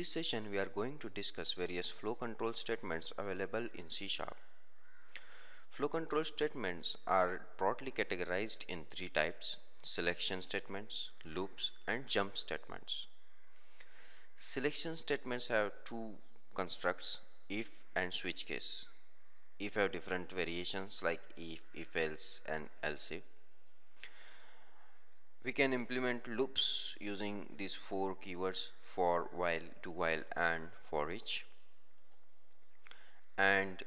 this session, we are going to discuss various flow control statements available in C#. Flow control statements are broadly categorized in three types: selection statements, loops, and jump statements. Selection statements have two constructs, if and switch case. If have different variations like if else, and else if. We can implement loops using these four keywords: for, while, do while, and for each. And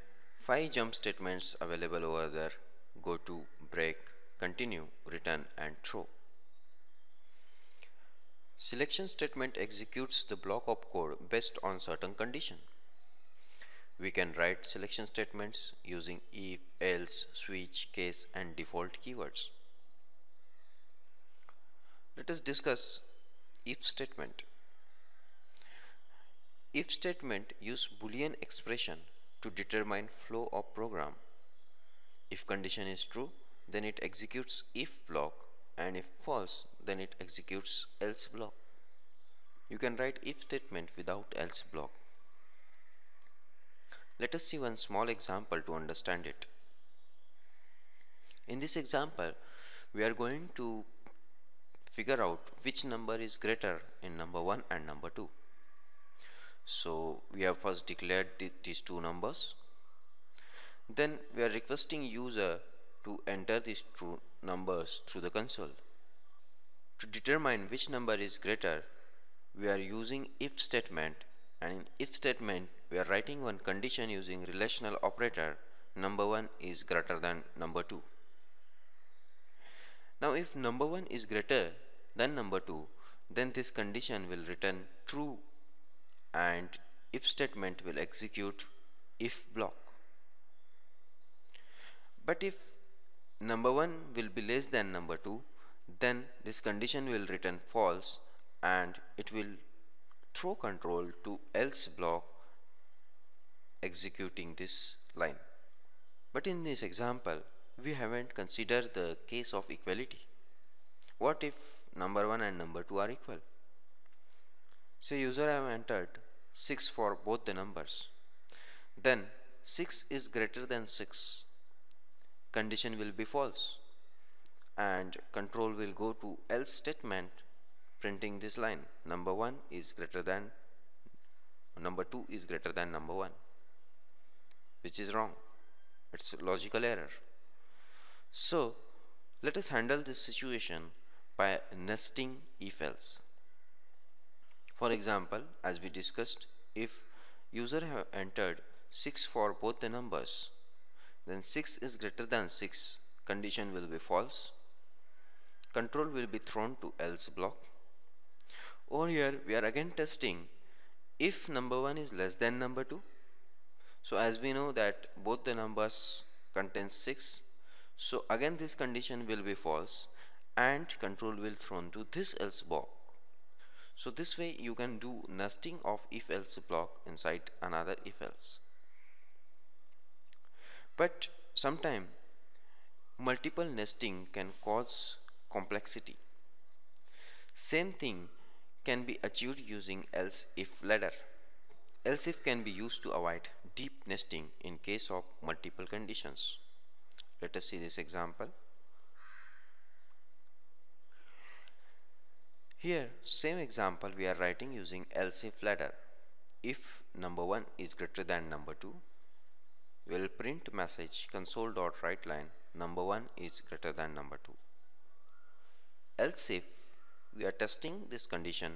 5 jump statements available over there: go to, break, continue, return, and throw. Selection statement executes the block of code based on certain condition. We can write selection statements using if, else, switch, case, and default keywords. Let us discuss if statement. If statement use Boolean expression to determine flow of program. If condition is true, then it executes if block, and if false, then it executes else block. You can write if statement without else block. Let us see one small example to understand it. In this example, we are going to figure out which number is greater in number 1 and number 2. So we have first declared these two numbers. Then we are requesting user to enter these two numbers through the console. To determine which number is greater, we are using if statement, and in if statement we are writing one condition using relational operator: number 1 is greater than number 2. Now if number 1 is greater than number 2, then this condition will return true, and if statement will execute if block. But if number 1 will be less than number 2, then this condition will return false, and it will throw control to else block, executing this line. But in this example, we haven't considered the case of equality. What if number 1 and number 2 are equal? So user have entered 6 for both the numbers. Then 6 is greater than 6. Condition will be false, and control will go to else statement, printing this line: number 1 is greater than number 2 is greater than number 1, which is wrong. It's a logical error. So let us handle this situation by nesting if else. For example, as we discussed, if user have entered 6 for both the numbers, then 6 is greater than 6, condition will be false. Control will be thrown to else block. Over here we are again testing if number 1 is less than number 2. So as we know that both the numbers contain 6, so again this condition will be false, and control will thrown to this else block. So this way you can do nesting of if else block inside another if else. But sometimes multiple nesting can cause complexity. Same thing can be achieved using else if ladder. Else if can be used to avoid deep nesting in case of multiple conditions. Let us see this example. Here, same example we are writing using else if ladder. If number 1 is greater than number 2, we will print message console.writeLine number 1 is greater than number 2. Else if we are testing this condition,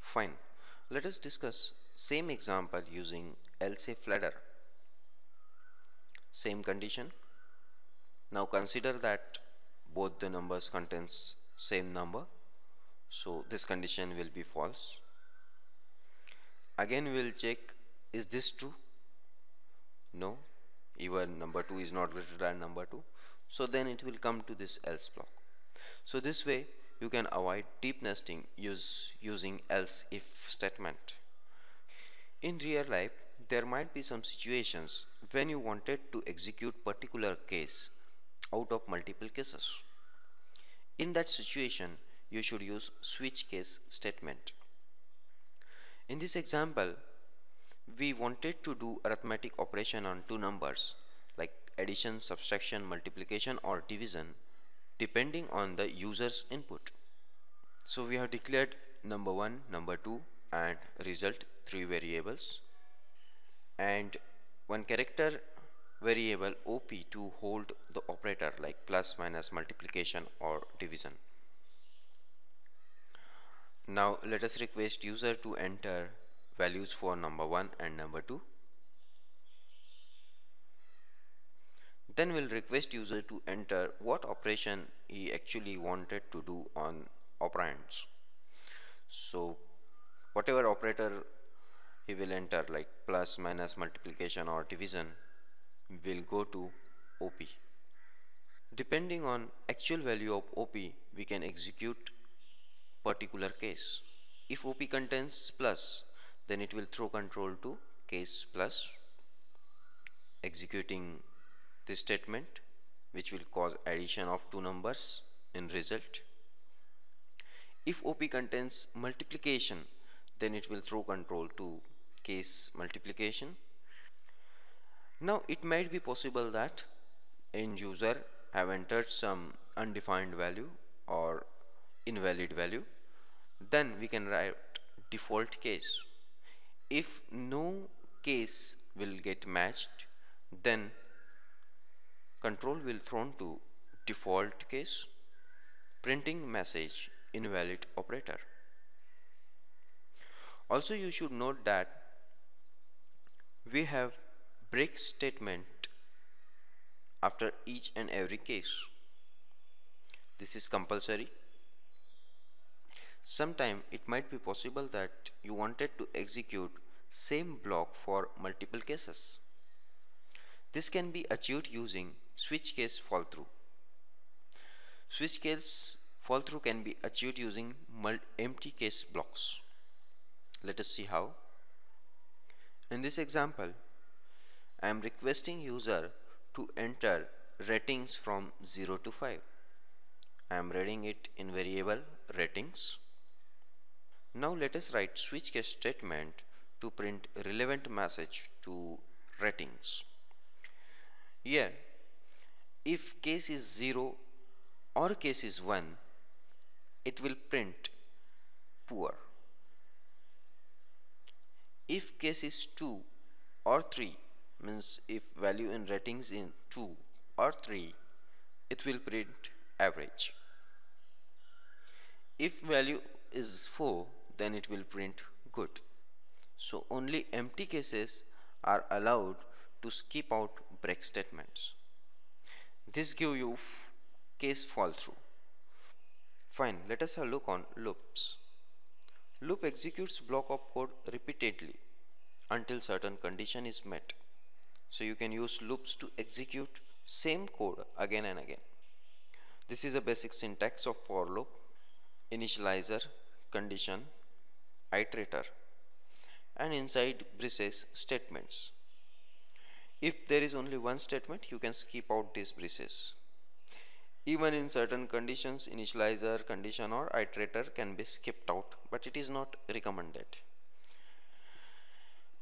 fine. Let us discuss same example using else if ladder. Same condition. Now consider that both the numbers contains same number, so this condition will be false. Again we will check, is this true? No, even number 2 is not greater than number 2, so then it will come to this else block. So this way you can avoid deep nesting using else if statement. In real life, there might be some situations when you wanted to execute particular case out of multiple cases. In that situation, you should use switch case statement. In this example, we wanted to do arithmetic operation on two numbers like addition, subtraction, multiplication or division depending on the user's input. So we have declared number 1, number 2 and result 3 variables and one character variable OP to hold the operator like plus, minus, multiplication or division. Now let us request user to enter values for number 1 and number 2. Then we'll request user to enter what operation he actually wanted to do on operands. So whatever operator he will enter like plus, minus, multiplication or division will go to OP. Depending on actual value of OP, we can execute particular case. If OP contains plus, then it will throw control to case plus, executing this statement which will cause addition of two numbers in result. If OP contains multiplication, then it will throw control to case multiplication. Now it might be possible that end user have entered some undefined value or invalid value. Then we can write default case. If no case will get matched, then control will thrown to default case, printing message invalid operator. Also you should note that we have break statement after each and every case. This is compulsory. Sometime it might be possible that you wanted to execute same block for multiple cases. This can be achieved using switch case fallthrough. Switch case fallthrough can be achieved using empty case blocks. Let us see how. In this example, I am requesting user to enter ratings from 0 to 5. I am reading it in variable ratings. Now let us write switch case statement to print relevant message to ratings. Here, if case is 0 or case is 1, it will print poor. If case is 2 or 3, means if value in ratings in 2 or 3, it will print average. If value is 4, then it will print good. So only empty cases are allowed to skip out break statements. This gives you case fallthrough. Fine, let us have a look on loops. Loop executes block of code repeatedly until certain condition is met. So you can use loops to execute same code again and again. This is a basic syntax of for loop: initializer, condition, iterator, and inside braces statements. If there is only one statement, you can skip out these braces. Even in certain conditions, initializer, condition or iterator can be skipped out, but it is not recommended.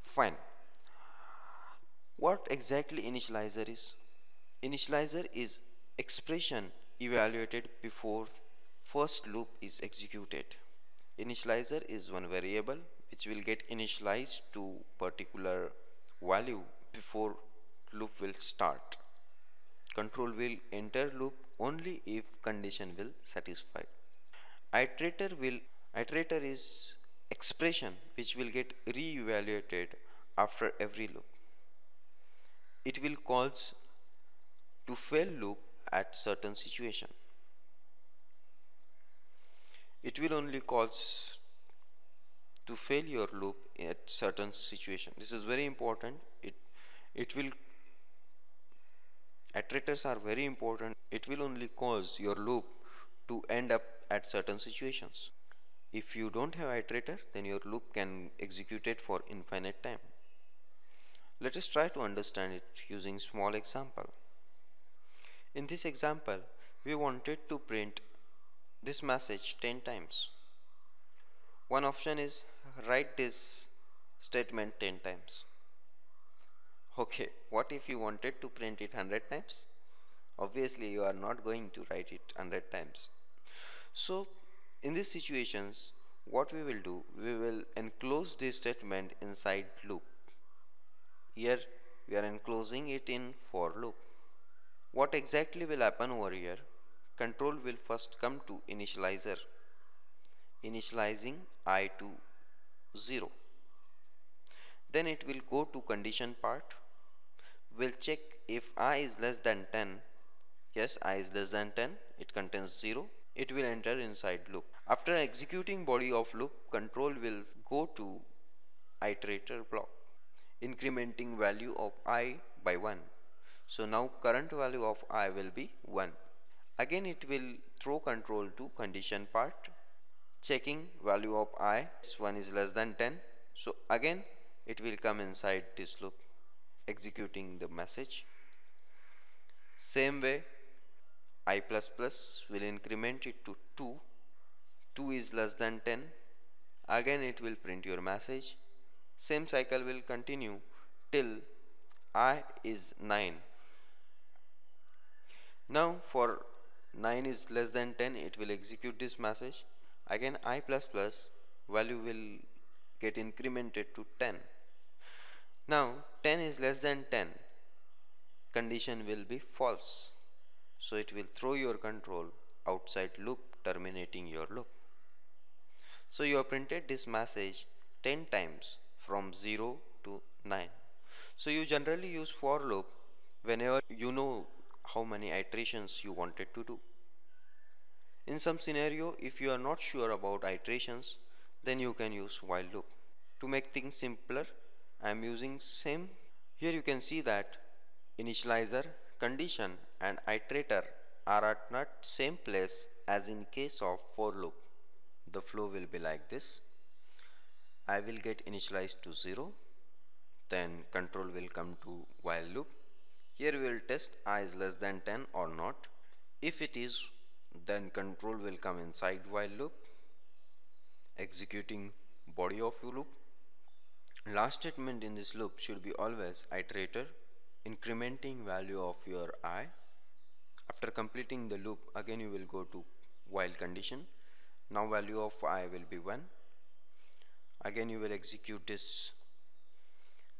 Fine. What exactly initializer is? Initializer is expression evaluated before first loop is executed. Initializer is one variable which will get initialized to particular value before loop will start. Control will enter loop only if condition will satisfy. Iterator is expression which will get re-evaluated after every loop. It will cause to fail loop at certain situation. It will only cause to fail your loop at certain situation. This is very important. Iterators are very important. It will only cause your loop to end up at certain situations. If you don't have iterator, then your loop can execute it for infinite time. Let us try to understand it using small example. In this example, we wanted to print this message 10 times. One option is write this statement 10 times. Okay, what if you wanted to print it 100 times? Obviously you are not going to write it 100 times. So in these situations, what we will do, we will enclose this statement inside loop. Here we are enclosing it in for loop. What exactly will happen over here? Control will first come to initializer, initializing I to 0. Then it will go to condition part. We'll check if I is less than 10. Yes, I is less than 10. It contains 0. It will enter inside loop. After executing body of loop, control will go to iterator block, incrementing value of I by 1. So now current value of I will be 1. Again it will throw control to condition part, checking value of I. This one is less than 10. So again it will come inside this loop, executing the message. Same way I++ will increment it to 2. 2 is less than 10. Again it will print your message. Same cycle will continue till I is 9. Now for 9 is less than 10, it will execute this message. Again I++ value will get incremented to 10. Now 10 is less than 10, condition will be false. So it will throw your control outside loop, terminating your loop. So you have printed this message 10 times from 0 to 9. So you generally use for loop whenever you know how many iterations you wanted to do. In some scenario, if you are not sure about iterations, then you can use while loop. To make things simpler, I am using same. Here you can see that initializer, condition and iterator are at not same place as in case of for loop. The flow will be like this. I will get initialized to 0, then control will come to while loop. Here we will test I is less than 10 or not. If it is, then control will come inside while loop, executing body of loop. Last statement in this loop should be always iterator, incrementing value of your I. After completing the loop, again you will go to while condition. Now value of I will be 1. Again you will execute this.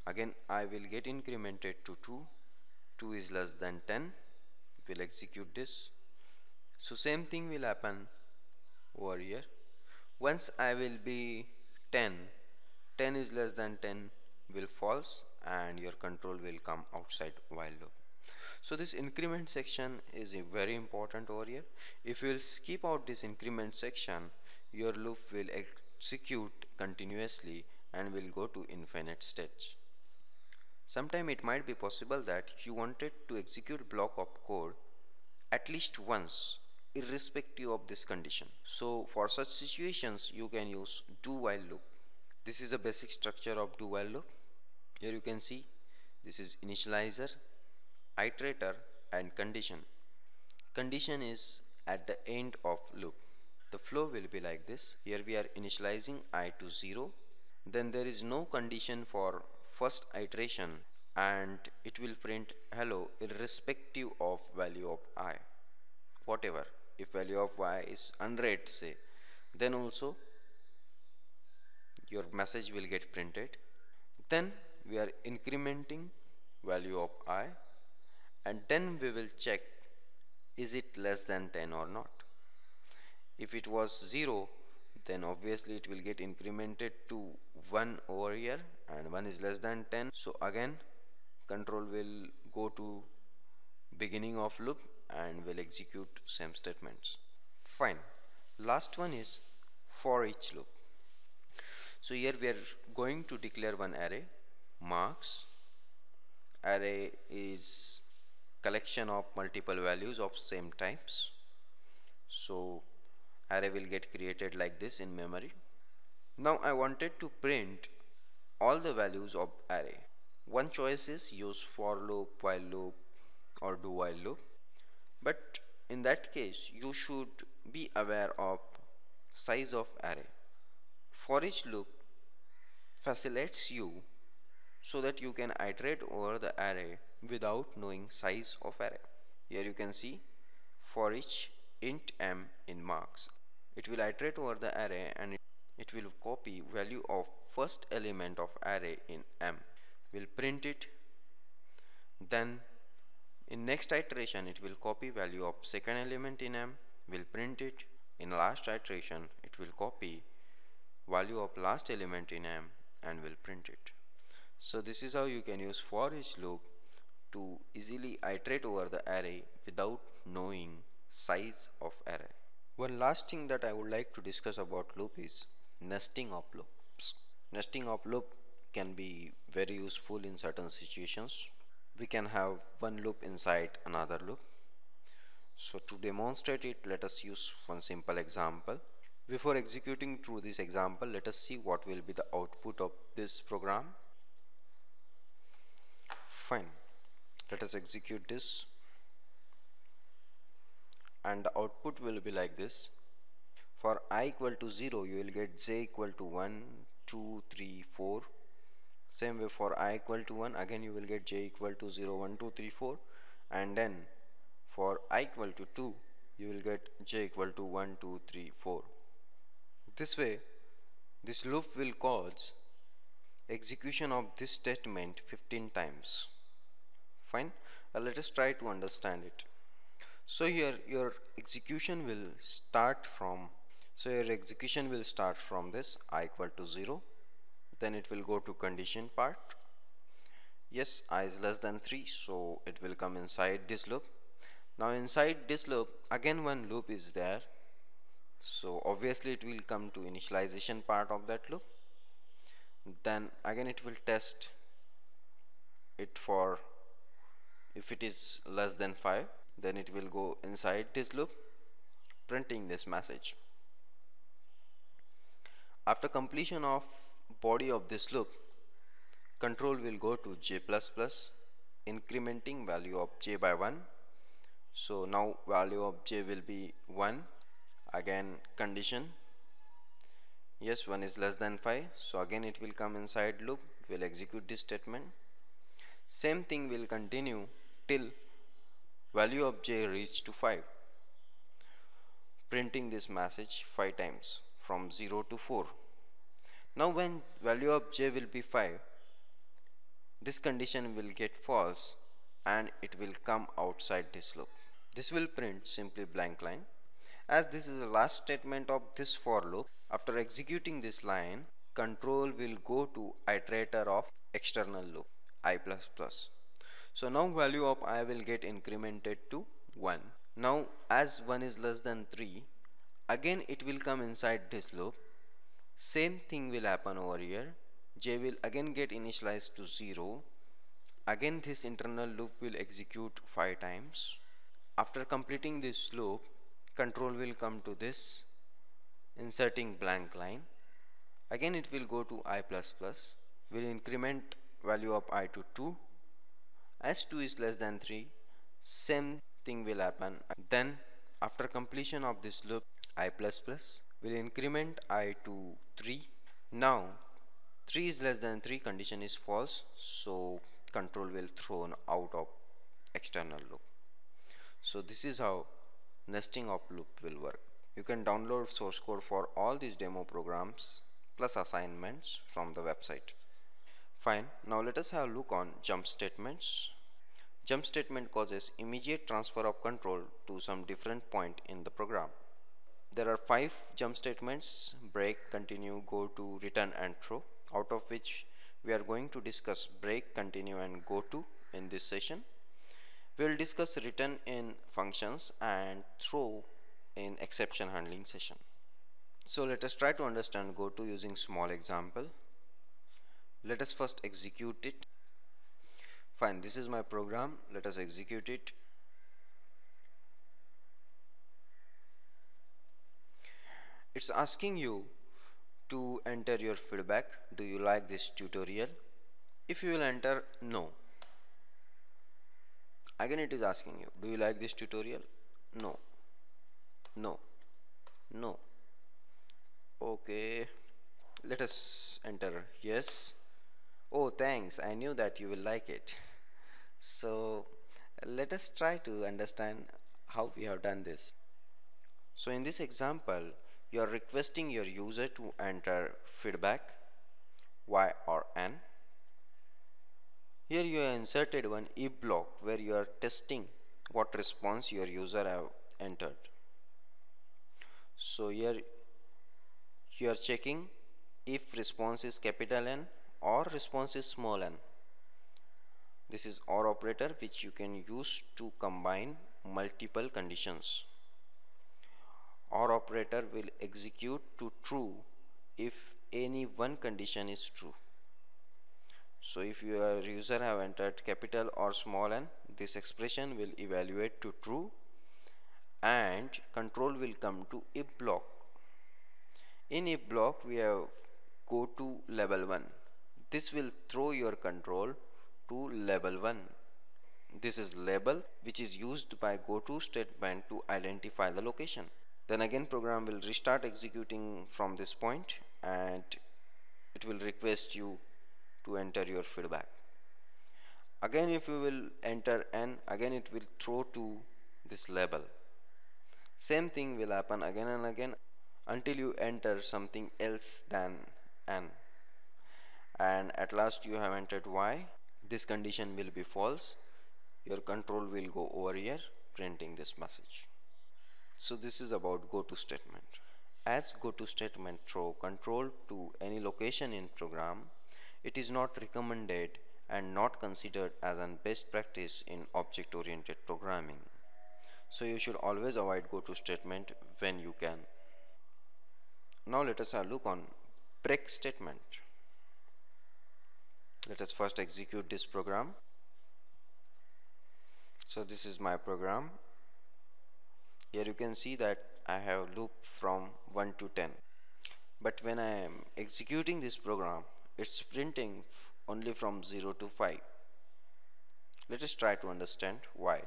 Again I will get incremented to 2. 2 is less than 10. We'll execute this. So same thing will happen over here. Once I will be 10, 10 is less than 10 will false and your control will come outside while loop. So this increment section is very important over here. If you will skip out this increment section, your loop will execute continuously and will go to infinite stage. Sometime it might be possible that you wanted to execute block of code at least once, irrespective of this condition. So for such situations you can use do while loop. This is a basic structure of do while loop. Here you can see this is initializer, iterator and condition. Condition is at the end of loop. The flow will be like this. Here we are initializing I to 0. Then there is no condition for first iteration and it will print hello irrespective of value of I. Whatever, if value of Y is 100 say, then also your message will get printed. Then we are incrementing value of I and then we will check is it less than 10 or not. If it was 0, then obviously it will get incremented to 1 over here and 1 is less than 10. So again control will go to beginning of loop and will execute same statements. Fine. Last one is for each loop. So here we are going to declare one array, marks. Array is collection of multiple values of same types. So array will get created like this in memory. Now I wanted to print all the values of array. One choice is use for loop, while loop or do while loop. But in that case you should be aware of size of array. For each loop facilitates you so that you can iterate over the array without knowing size of array. Here you can see for each int m in marks. It will iterate over the array and it will copy value of first element of array in m, will print it, then in next iteration it will copy value of second element in m, will print it, in last iteration it will copy value of last element in m and will print it. So this is how you can use for each loop to easily iterate over the array without knowing size of array. One last thing that I would like to discuss about loop is nesting of loops. Nesting of loop can be very useful in certain situations. We can have one loop inside another loop. So to demonstrate it, let us use one simple example. Before executing through this example, let us see what will be the output of this program. Fine, let us execute this and the output will be like this. For I equal to 0, you will get j equal to 1, 2, 3, 4. Same way for I equal to 1, again you will get j equal to 0, 1, 2, 3, 4. And then for I equal to 2, you will get j equal to 1, 2, 3, 4. This way, this loop will cause execution of this statement 15 times. Fine. Let us try to understand it. So here your execution will start from this I equal to 0, then it will go to condition part. Yes, I is less than 3, so it will come inside this loop. Now inside this loop again one loop is there, so obviously it will come to initialization part of that loop. Then again it will test it for if it is less than 5, then it will go inside this loop printing this message. After completion of body of this loop, control will go to j++, incrementing value of j by 1. So now value of j will be 1. Again condition, yes, 1 is less than 5, so again it will come inside loop, will execute this statement. Same thing will continue till value of j reach to 5, printing this message 5 times from 0 to 4. Now when value of j will be 5, this condition will get false and it will come outside this loop. This will print simply blank line. As this is the last statement of this for loop, after executing this line, control will go to iterator of external loop I++. So now value of I will get incremented to 1. Now as 1 is less than 3, again it will come inside this loop. Same thing will happen over here. J will again get initialized to 0. Again this internal loop will execute 5 times. After completing this loop, control will come to this, inserting blank line. Again it will go to I++, will increment value of I to 2. As 2 is less than 3, same thing will happen. Then after completion of this loop, I++ will increment I to 3. Now 3 is less than 3, condition is false, so control will thrown out of external loop. So this is how nesting of loop will work. You can download source code for all these demo programs plus assignments from the website. Fine, now let us have a look on jump statements. Jump statement causes immediate transfer of control to some different point in the program. There are 5 jump statements: break, continue, go to, return and throw, out of which we are going to discuss break, continue and go to in this session. We will discuss return in functions and throw in exception handling session. So let us try to understand go to using small example. Let us first execute it. Fine, this is my program. Let us execute it. It's asking you to enter your feedback. Do you like this tutorial? If you will enter no. Again it is asking you, do you like this tutorial? No. No. No. Okay, let us enter yes. Oh, thanks, I knew that you will like it. So let us try to understand how we have done this. So in this example, you are requesting your user to enter feedback y or n. Here you have inserted one if block where you are testing what response your user have entered. So here you are checking if response is capital N or response is small n. This is OR operator which you can use to combine multiple conditions. OR operator will execute to true if any one condition is true. So if your user have entered capital or small n, this expression will evaluate to true and control will come to if block. In if block we have go to level 1. This will throw your control to level 1. This is label which is used by goto statement to identify the location. Then again program will restart executing from this point and it will request you to enter your feedback. Again if you will enter n, again it will throw to this label. Same thing will happen again and again until you enter something else than n. And at last you have entered y. This condition will be false. Your control will go over here printing this message. So this is about goto statement. As goto statement throw control to any location in program, it is not recommended and not considered as an best practice in object-oriented programming. So you should always avoid goto statement when you can. Now let us have a look on break statement. Let us first execute this program. So this is my program. Here you can see that I have loop from 1 to 10. But when I am executing this program, it's printing only from 0 to 5. Let us try to understand why.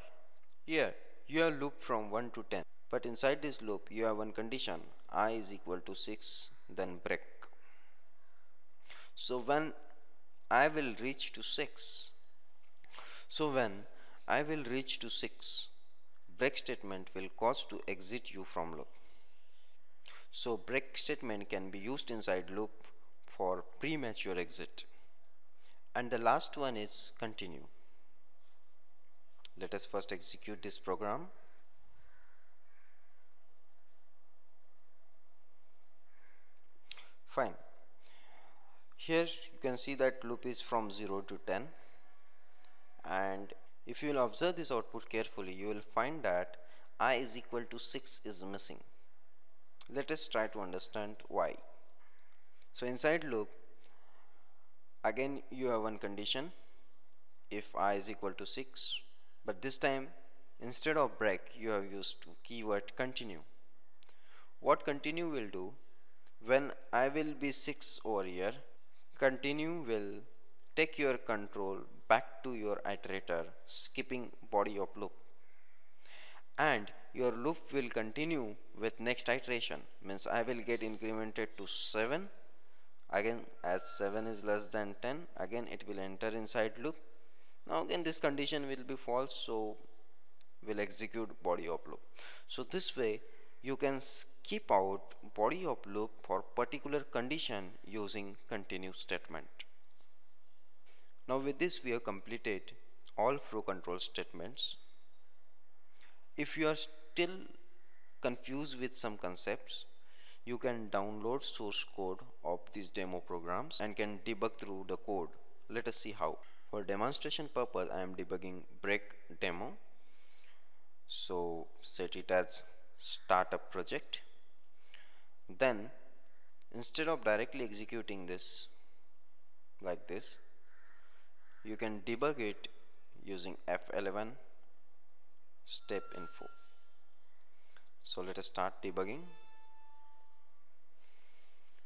Here you have loop from 1 to 10. But inside this loop you have one condition, I is equal to 6, then break. So when I will reach to 6, break statement will cause to exit you from loop. So break statement can be used inside loop for premature exit. And the last one is continue. Let us first execute this program. Fine. Here you can see that loop is from 0 to 10, and if you will observe this output carefully, you will find that I is equal to 6 is missing. Let us try to understand why. So inside loop, again you have one condition, if I is equal to 6, but this time instead of break you have used keyword continue. What continue will do, when I will be 6 over here, continue will take your control back to your iterator, skipping body of loop, and your loop will continue with next iteration, means I will get incremented to 7. Again, as 7 is less than 10, again it will enter inside loop. Now again this condition will be false, so will execute body of loop. So this way you can skip out body of loop for particular condition using continue statement. Now with this we have completed all flow control statements. If you are still confused with some concepts, you can download source code of these demo programs and can debug through the code. Let us see how. For demonstration purpose I am debugging break demo. So set it as startup project. Then instead of directly executing this like this, you can debug it using F11 step info. So let us start debugging.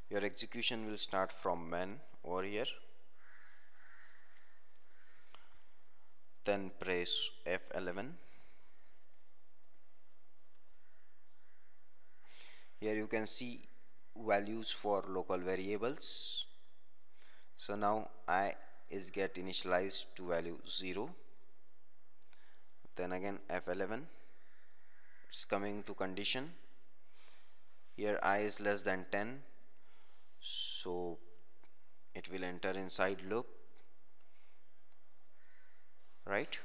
Your execution will start from main over here, then press F11. Here you can see values for local variables. So now I is get initialized to value 0. Then again f11, it's coming to condition. Here I is less than 10, so it will enter inside loop, right?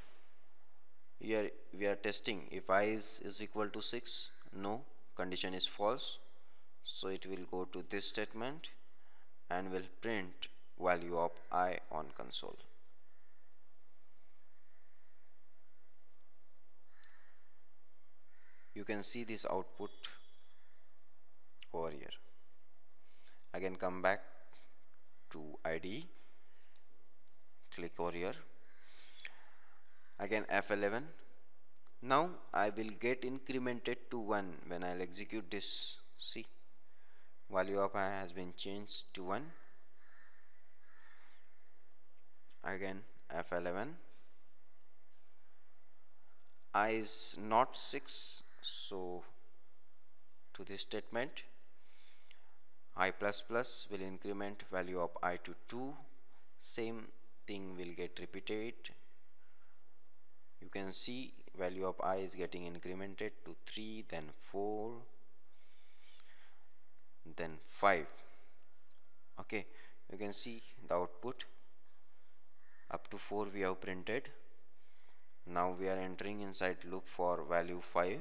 Here we are testing if I is equal to 6, no, condition is false, so it will go to this statement and will print value of I on console. You can see this output over here. Again come back to IDE, click over here, again F11. Now I will get incremented to 1 when I'll execute this. See, value of I has been changed to 1. Again F11, I is not 6, so to this statement I++ will increment value of I to 2. Same thing will get repeated. You can see value of I is getting incremented to 3, then 4, then 5. Okay, you can see the output. Up to 4 we have printed. Now we are entering inside loop for value 5,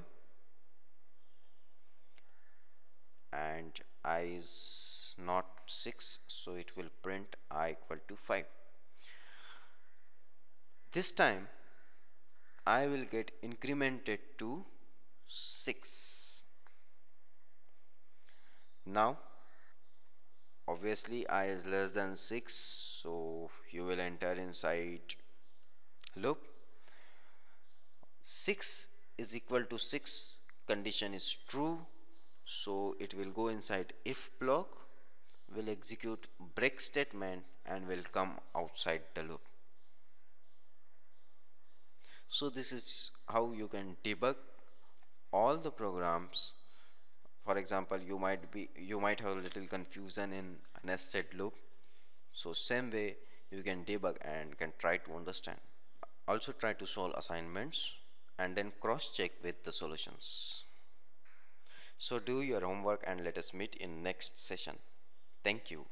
and I is not 6, so it will print I equal to 5. This time I will get incremented to 6. Now obviously I is less than 6, so you will enter inside loop. 6 is equal to 6, condition is true, so it will go inside if block, will execute break statement and will come outside the loop. So this is how you can debug all the programs. For example, you might have a little confusion in nested loop, so same way you can debug and can try to understand. Also try to solve assignments and then cross check with the solutions. So do your homework and let us meet in next session. Thank you.